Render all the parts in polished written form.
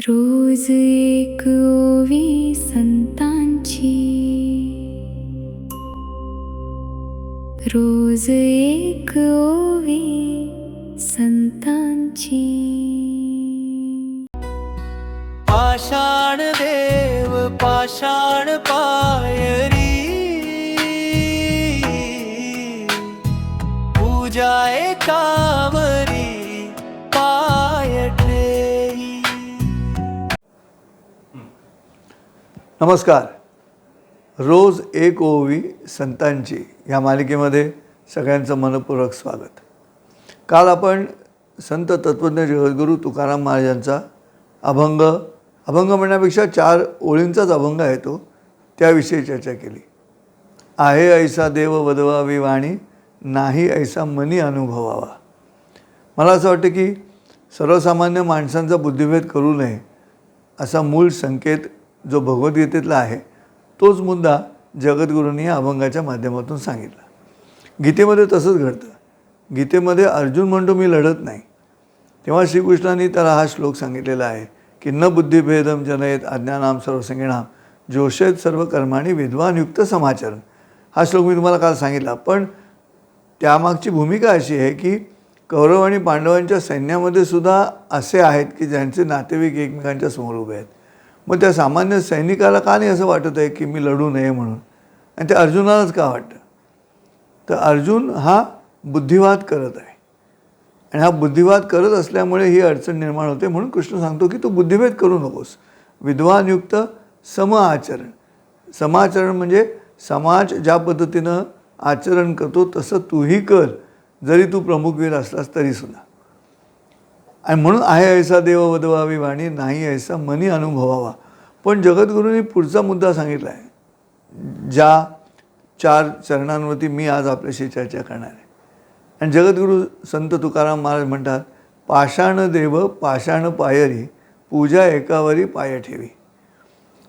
रोज एक ओवी संतांची, रोज एक ओवी संतांची. पाषाण देव पाषाण पायरी, पूजा एकावरी पाय ठेवी. नमस्कार. रोज एक ओवी संतांची ह्या मालिकेमध्ये सगळ्यांचं मनपूर्वक स्वागत. काल आपण संत तत्वज्ञ जगद्गुरू तुकाराम महाराजांचा अभंग म्हणण्यापेक्षा 4 ओळींचाच अभंग आहे तो, त्याविषयी चर्चा केली. आहे ऐसा देव वदवावी वाणी, नाही ऐसा मनी अनुभवावा. मला असं वाटतं की सर्वसामान्य माणसांचा बुद्धिभेद करू नये असा मूळ संकेत जो भगवद्गीतेतला आहे, तोच मुद्दा जगद्गुरूंनी या अभंगाच्या माध्यमातून सांगितला. गीतेमध्ये तसंच घडतं. गीतेमध्ये अर्जुन म्हणतो मी लढत नाही, तेव्हा श्रीकृष्णांनी त्याला हा श्लोक सांगितलेला आहे की न बुद्धिभेदम जनयेत अज्ञानाम सर्वसंगीणाम जोषेत सर्व कर्माणी विद्वानयुक्त समाचरण. हा श्लोक मी तुम्हाला काल सांगितला, पण त्यामागची भूमिका अशी आहे की कौरव आणि पांडवांच्या सैन्यामध्ये सुद्धा असे आहेत की ज्यांचे नातेवाईक एकमेकांच्या समोर उभे आहेत. मग त्या सामान्य सैनिकाला का नाही असं वाटत आहे की मी लढू नये म्हणून, आणि ते अर्जुनालाच का वाटतं? तर अर्जुन हा बुद्धिवाद करत आहे, आणि हा बुद्धिवाद करत असल्यामुळे ही अडचण निर्माण होते. म्हणून कृष्ण सांगतो की तू बुद्धिभेद करू नकोस, विद्वानयुक्त सम आचरण. समाचरण म्हणजे समाज ज्या पद्धतीनं आचरण करतो तसं तूही कर, जरी तू प्रमुखवीर असलास तरीसुद्धा. आणि म्हणून आहे ऐसा देव वदवावी वाणी, नाही ऐसा मनी अनुभवावा. पण जगद्गुरूंनी पुढचा मुद्दा सांगितला आहे, ज्या 4 चरणांवरती मी आज आपल्याशी चर्चा करणार आहे. आणि जगद्गुरू संत तुकाराम महाराज म्हणतात, पाषाण देव पाषाण पायरी, पूजा एकावरी पाय ठेवी.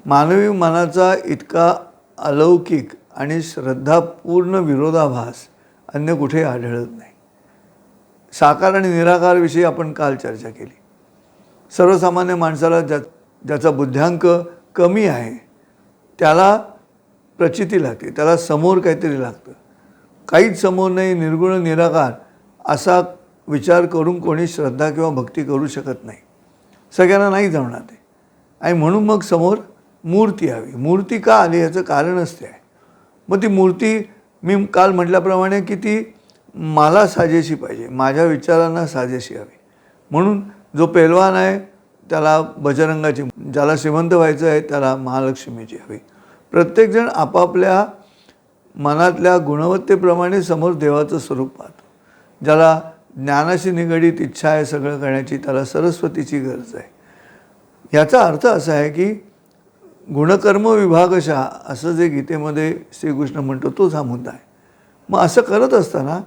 मानवी मनाचा इतका अलौकिक आणि श्रद्धापूर्ण विरोधाभास अन्य कुठे आढळत नाही. साकार आणि निराकारविषयी आपण काल चर्चा केली. सर्वसामान्य माणसाला ज्याचा बुद्ध्यांक कमी आहे त्याला प्रचिती लागते, त्याला समोर काहीतरी लागतं. काहीच समोर नाही, निर्गुण निराकार असा विचार करून कोणी श्रद्धा किंवा भक्ती करू शकत नाही. सगळ्यांना नाही जमणार ते. आणि म्हणून मग समोर मूर्ती हवी. मूर्ती का आली याचं कारणच ते आहे. मग ती मूर्ती मी काल म्हटल्याप्रमाणे की ती मला साजेशी पाहिजे, माझ्या विचारांना साजेशी हवी. म्हणून जो पेलवान आहे त्याला बजरंगाची, ज्याला श्रीमंत व्हायचं आहे त्याला महालक्ष्मीची हवी. प्रत्येकजण आपापल्या मनातल्या गुणवत्तेप्रमाणे समोर देवाचं स्वरूप पाहतो. ज्याला ज्ञानाशी निगडीत इच्छा आहे सगळं करण्याची, त्याला सरस्वतीची गरज आहे. याचा अर्थ असा आहे की गुणकर्म विभागशः असं जे गीतेमध्ये श्रीकृष्ण म्हणतो तोच हा मुद्दा आहे. मग असं करत असताना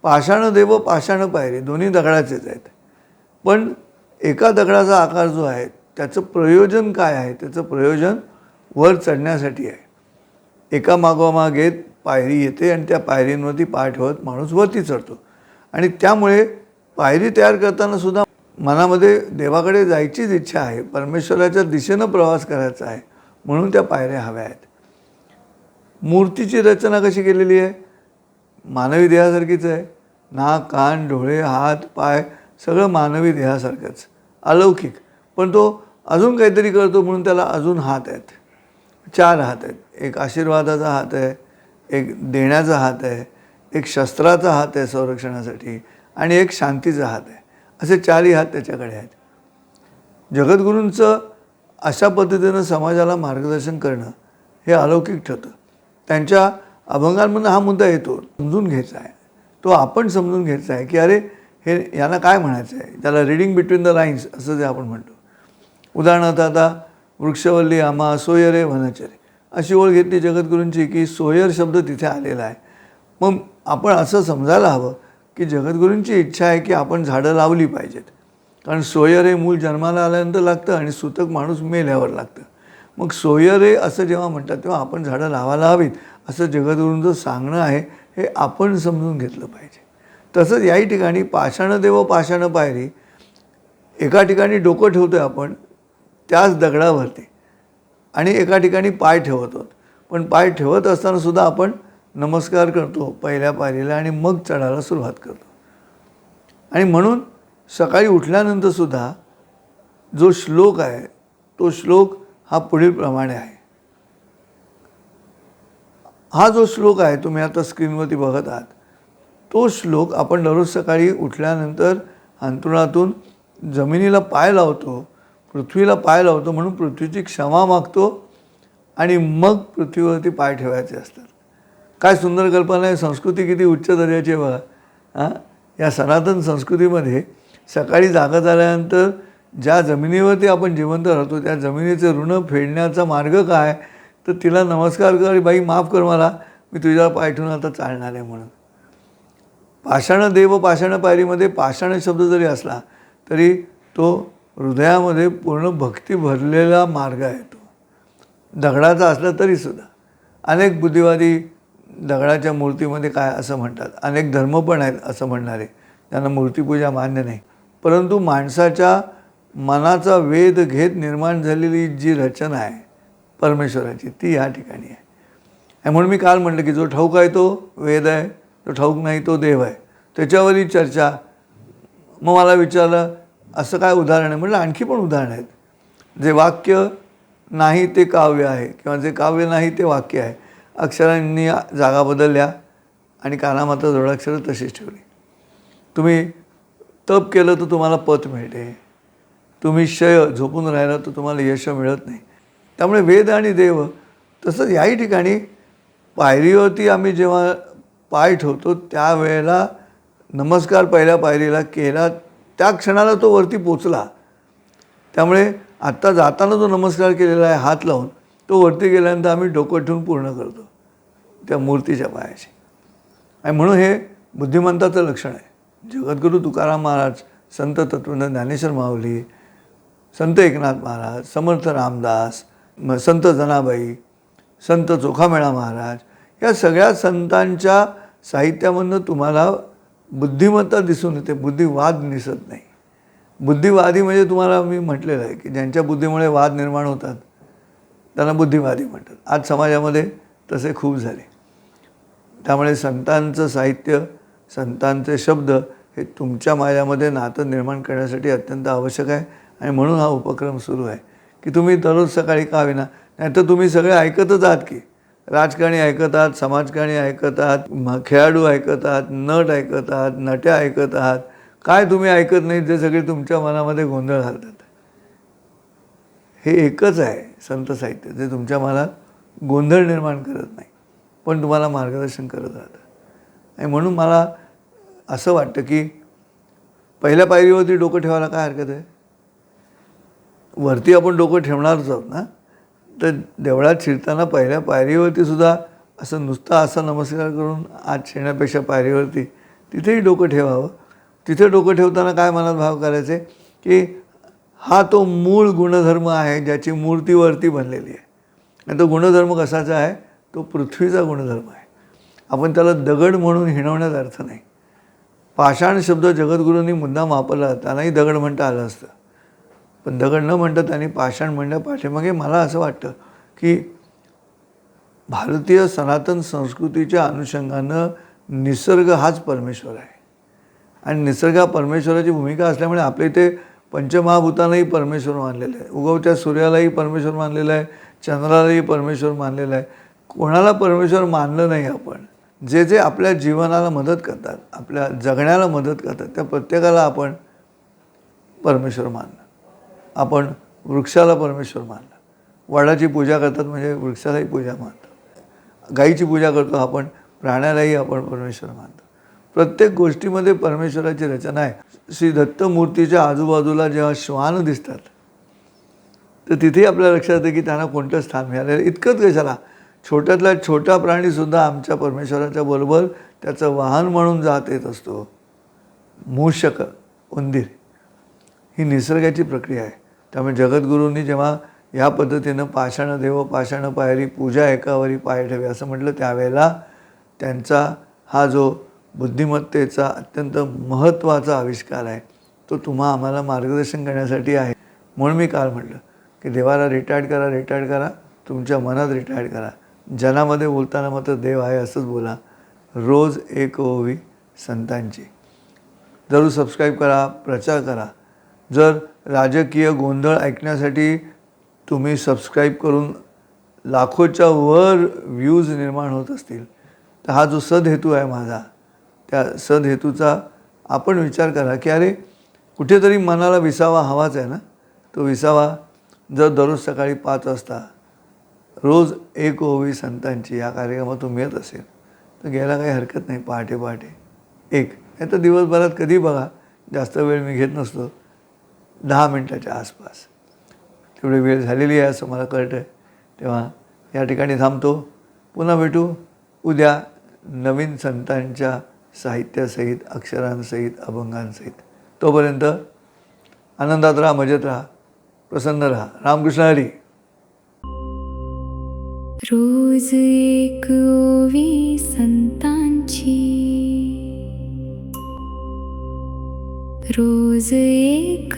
पाषाण देव पाषाण पायरी दोन्ही दगडाचेच आहेत. पण एका दगडाचा आकार जो आहे त्याचं प्रयोजन काय आहे? त्याचं प्रयोजन वर चढण्यासाठी आहे. एका मागोमाग एक पायरी येते आणि त्या पायरींवरती पाय ठेवत माणूस वरती चढतो. आणि त्यामुळे पायरी तयार करताना सुद्धा मनामध्ये देवाकडे जायचीच इच्छा आहे, परमेश्वराच्या दिशेनं प्रवास करायचा आहे, म्हणून त्या पायऱ्या हव्या आहेत. मूर्तीची रचना कशी केलेली आहे? मानवी देहासारखीच आहे. नाक, कान, डोळे, हात, पाय सगळं मानवी देहासारखंच, अलौकिक. पण तो अजून काहीतरी करतो म्हणून त्याला अजून हात आहेत, 4 हात आहेत. एक आशीर्वादाचा हात आहे, एक देण्याचा हात आहे, एक शस्त्राचा हात आहे संरक्षणासाठी, आणि एक शांतीचा हात आहे. असे 4ही हात त्याच्याकडे आहेत. जगद्गुरूंचं अशा पद्धतीनं समाजाला मार्गदर्शन करणं हे अलौकिक ठरतं. त्यांच्या अभंगांमधून हा मुद्दा येतो, समजून घ्यायचा आहे. तो आपण समजून घ्यायचा आहे की अरे हे यांना काय म्हणायचं आहे, त्याला रीडिंग बिटवीन द लाईन्स असं जे आपण म्हणतो. उदाहरणार्थ आता वृक्षवल्ली आम्हा सोयरे वनचरे अशी ओळ घेतली जगद्गुरूंची की सोयर शब्द तिथे आलेला आहे. मग आपण असं समजायला हवं की जगद्गुरूंची इच्छा आहे की आपण झाडं लावली पाहिजेत, कारण सोयर हे मूल जन्माला आल्यानंतर लागतं आणि सूतक माणूस मेल्यावर लागतं. मग सोयरे असं जेव्हा म्हणतात तेव्हा आपण झाडं लावायला हवीत असं जगद्गुरूंचं सांगणं आहे, हे आपण समजून घेतलं पाहिजे. तसंच याही ठिकाणी पाषाण देव पाषाण पायरी, एका ठिकाणी डोकं ठेवतो आहे आपण त्याच दगडावरती आणि एका ठिकाणी पाय ठेवत आहोत. पण पाय ठेवत असताना सुद्धा आपण नमस्कार करतो पहिल्या पायरीला आणि मग चढायला सुरुवात करतो. आणि म्हणून सकाळी उठल्यानंतर सुद्धा जो श्लोक आहे तो श्लोक हा पुढील प्रमाणे आहे. हा जो श्लोक आहे तुम्ही आता स्क्रीनवरती बघत आहात, तो श्लोक आपण दररोज सकाळी उठल्यानंतर अंथरुणातून जमिनीला पाय लावतो, पृथ्वीला पाय लावतो, म्हणून पृथ्वीची क्षमा मागतो आणि मग पृथ्वीवरती पाय ठेवायचे असतात. काय सुंदर कल्पना आहे. संस्कृती किती उच्च दर्जाची आहे बघा. हां, या सनातन संस्कृतीमध्ये सकाळी जागत आल्यानंतर ज्या जमिनीवरती आपण जिवंत राहतो त्या जमिनीचे ऋण फेडण्याचा मार्ग काय, तर तिला नमस्कार कर, बाई माफ कर मला, मी तुझ्या पाय ठेवून आता चालणार आहे म्हणून. पाषाण देव पाषाण पायरीमध्ये पाषाण शब्द जरी असला तरी तो हृदयामध्ये पूर्ण भक्ती भरलेला मार्ग आहे. तो दगडाचा असला तरीसुद्धा अनेक बुद्धिवादी दगडाच्या मूर्तीमध्ये काय असं म्हणतात, अनेक धर्म पण आहेत असं म्हणणारे, त्यांना मूर्तीपूजा मान्य नाही. परंतु माणसाच्या मनाचा वेध घेत निर्माण झालेली जी रचना आहे परमेश्वराची ती या ठिकाणी आहे. आणि म्हणून मी काल म्हटलं की जो ठाऊक आहे तो वेद आहे, जो ठाऊक नाही तो देव आहे. त्याच्यावरही चर्चा. मग मला विचारलं असं काय उदाहरण आहे. म्हटलं आणखी पण उदाहरण आहेत. जे वाक्य नाही ते काव्य आहे किंवा जे काव्य नाही ते वाक्य आहे. अक्षरांनी जागा बदलल्या आणि काना मात्र जोडाक्षरं तशीच ठेवली. तुम्ही तप केलं तर तुम्हाला पत मिळते, तुम्ही शय झोपून राहिला तर तुम्हाला यश मिळत नाही. त्यामुळे वेद आणि देव. तसंच याही ठिकाणी पायरीवरती आम्ही जेव्हा पाय ठेवतो त्यावेळेला नमस्कार पहिल्या पायरीला केला त्या क्षणाला तो वरती पोचला. त्यामुळे आत्ता जाताना जो नमस्कार केलेला आहे हात लावून, तो वरती गेल्यानंतर आम्ही डोकं ठेवून पूर्ण करतो त्या मूर्तीच्या पायाची. आणि म्हणून हे बुद्धिमंताचं लक्षण आहे. जगद्गुरू तुकाराम महाराज, संत तत्वज्ञ ज्ञानेश्वर माऊली, संत एकनाथ महाराज, समर्थ रामदास, संत जनाबाई, संत चोखामेळा महाराज, या सगळ्या संतांच्या साहित्यामधनं तुम्हाला बुद्धिमत्ता दिसून येते, बुद्धिवाद दिसत नाही. बुद्धिवादी म्हणजे तुम्हाला मी म्हटलेलं आहे की ज्यांच्या बुद्धीमुळे वाद निर्माण होतात त्यांना बुद्धिवादी म्हणतात. आज समाजामध्ये तसे खूप झाले. त्यामुळे संतांचं साहित्य, संतांचे शब्द हे तुमच्या माझ्यामध्ये नातं निर्माण करण्यासाठी अत्यंत आवश्यक आहे. आणि म्हणून हा उपक्रम सुरू आहे की तुम्ही दररोज सकाळी का विना, नाहीतर तुम्ही सगळे ऐकतच आहात की राजकारणी ऐकत आहात, समाजकारणी ऐकत आहात, खेळाडू ऐकत आहात, नट ऐकत आहात, नट्या ऐकत आहात. काय तुम्ही ऐकत नाही जे सगळे तुमच्या मनामध्ये गोंधळ घालतात. हे एकच आहे संत साहित्य जे तुमच्या मनात गोंधळ निर्माण करत नाही पण तुम्हाला मार्गदर्शन करत राहतं. आणि म्हणून मला असं वाटतं की पहिल्या पायरीवरती डोकं ठेवायला काय हरकत आहे. वरती आपण डोकं ठेवणारच आहोत ना, तर देवळात शिरताना पहिल्या पायरीवरती सुद्धा असं नुसतं असा नमस्कार करून आत शिरण्यापेक्षा पायरीवरती तिथेही डोकं ठेवावं. तिथे डोकं ठेवताना काय मनात भाव करायचे की हा तो मूळ गुणधर्म आहे ज्याची मूर्तीवरती बनलेली आहे. आणि तो गुणधर्म कसाचा आहे, तो पृथ्वीचा गुणधर्म आहे. आपण त्याला दगड म्हणून हिणवण्यात अर्थ नाही. पाषाण शब्द जगद्गुरूंनी मुद्दाम वापरला, त्यांनाही दगड म्हणता आलं असतं, पण दगड न म्हणता त्यांनी पाषाण म्हणल्या पाठीमागे मला असं वाटतं की भारतीय सनातन संस्कृतीच्या अनुषंगानं निसर्ग हाच परमेश्वर आहे. आणि निसर्ग हा परमेश्वराची भूमिका असल्यामुळे आपल्या इथे पंचमहाभूतांनाही परमेश्वर मानलेलं आहे, उगवत्या सूर्यालाही परमेश्वर मानलेलं आहे, चंद्रालाही परमेश्वर मानलेलं आहे. कोणाला परमेश्वर मानलं नाही आपण. जे जे आपल्या जीवनाला मदत करतात, आपल्या जगण्याला मदत करतात, त्या प्रत्येकाला आपण परमेश्वर मानलं. आपण वृक्षाला परमेश्वर मानलं, वडाची पूजा करतात म्हणजे वृक्षालाही पूजा मानतात, गाईची पूजा करतो आपण, प्राण्यालाही आपण परमेश्वर मानतो. प्रत्येक गोष्टीमध्ये परमेश्वराची रचना आहे. श्री दत्तमूर्तीच्या आजूबाजूला जेव्हा श्वान दिसतात तर तिथेही आपल्या लक्षात येतं की त्यांना कोणतं स्थान मिळालेलं. इतकंच कशाला, छोट्यातला छोटा प्राणीसुद्धा आमच्या परमेश्वराच्या बरोबर त्याचं वाहन म्हणून जात येत असतो. मूषक, उंदीर, ही निसर्गाची प्रक्रिया आहे. त्यामुळे जगद्गुरूंनी जेव्हा या पद्धतीनं पाषाण देव पाषाण पायरी पूजा एकावरी पाय ठेवे असं म्हटलं, त्यावेळेला त्यांचा हा जो बुद्धिमत्तेचा अत्यंत महत्त्वाचा आविष्कार आहे तो तुम्हा आम्हाला मार्गदर्शन करण्यासाठी आहे. म्हणून मी काल म्हटलं की देवाला रिटायर्ड करा, तुमच्या मनात रिटायर्ड करा. जनामध्ये बोलताना मात्र देव आहे असंच बोला. रोज एक ओवी संतांची. जरूर सबस्क्राईब करा, प्रचार करा. जर राजकीय गोंधळ ऐकण्यासाठी तुम्ही सबस्क्राईब करून लाखोच्या वर व्ह्यूज निर्माण होत असतील तर हा जो सदहेतू आहे माझा, त्या सदहेतूचा आपण विचार करा की अरे कुठेतरी मनाला विसावा हवाच आहे ना. तो विसावा जर दररोज सकाळी 5 वाजता रोज एक ओवी संतांची या कार्यक्रमातून मिळत असेल तर घ्यायला काही हरकत नाही. पहाटे एक नाही तर दिवसभरात कधी बघा, जास्त वेळ मी घेत नसतो, 10 मिनटाच्या आसपास तेवढी वेळ झालेली आहे असं मला कळतं आहे. तेव्हा या ठिकाणी थांबतो. पुन्हा भेटू उद्या नवीन संतांच्या साहित्यासहित, अक्षरांसहित, अभंगांसहित. तोपर्यंत आनंदात राहा, मजेत राहा, प्रसन्न राहा. रामकृष्ण हरी. रोज एक ओवी संतांची. रोज एक